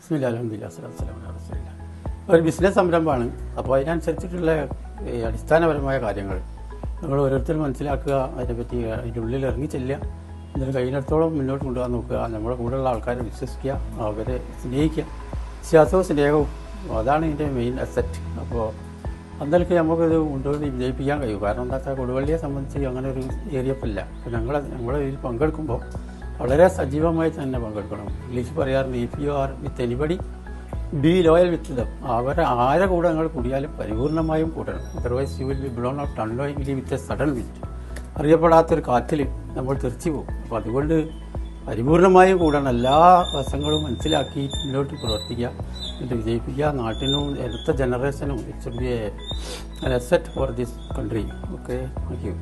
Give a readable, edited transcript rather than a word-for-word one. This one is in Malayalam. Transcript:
ബിസ്മില്ലാ അൽഹംദുലില്ലാ സ്വല്ലല്ലാഹു അലൈഹി വസല്ലം. ഒരു ബിസിനസ് സംരംഭമാണ്. അപ്പോൾ അതിനനുസരിച്ചിട്ടുള്ള അടിസ്ഥാനപരമായ കാര്യങ്ങൾ നമ്മൾ ഓരോരുത്തരും മനസ്സിലാക്കുക, അതിനെപ്പറ്റി അതിൻ്റെ ഉള്ളിൽ ഇറങ്ങി ചെല്ലുക, എന്നിട്ട് കഴിയുന്നിടത്തോളം മുന്നോട്ട് കൊണ്ടുപോകാൻ നോക്കുക, നമ്മുടെ കൂടെയുള്ള ആൾക്കാരെ വിശ്വസിക്കുക, അവരെ സ്നേഹിക്കുക. വിശ്വാസവും സ്നേഹവും അതാണ് ഇതിൻ്റെ മെയിൻ അസറ്റ്. അപ്പോൾ അന്നേക്ക് നമുക്കിത് കൊണ്ടുപോയി വിജയിപ്പിക്കാൻ കഴിയും. കാരണം എന്താ വെച്ചാൽ കൊടുവള്ളിയെ സംബന്ധിച്ച് അങ്ങനെ ഒരു ഏരിയ ഇപ്പോൾ ഇല്ല. അപ്പോൾ ഞങ്ങൾ ഇതിൽ പങ്കെടുക്കുമ്പോൾ വളരെ സജീവമായി തന്നെ പങ്കെടുക്കണം. ഇംഗ്ലീഷ് പറയാറുണ്ട്, if you are with anybody be loyal with them. ആരെ കൂടെ നിങ്ങൾ കൂടിയാലും പരിപൂർണമായും കൂടണം. Otherwise you will be blown out unknowingly with a sudden wind. അറിയപ്പെടാത്തൊരു കാറ്റിൽ നമ്മൾ തെറിച്ചു പോകും. അപ്പോൾ അതുകൊണ്ട് പരിപൂർണമായും കൂടണം. എല്ലാ വശങ്ങളും മനസ്സിലാക്കി മുന്നോട്ട് പ്രവർത്തിക്കുക, എന്നിട്ട് വിജയിപ്പിക്കുക. നാട്ടിനും അടുത്ത ജനറേഷനും it should be an asset for this country. Okay, thank U.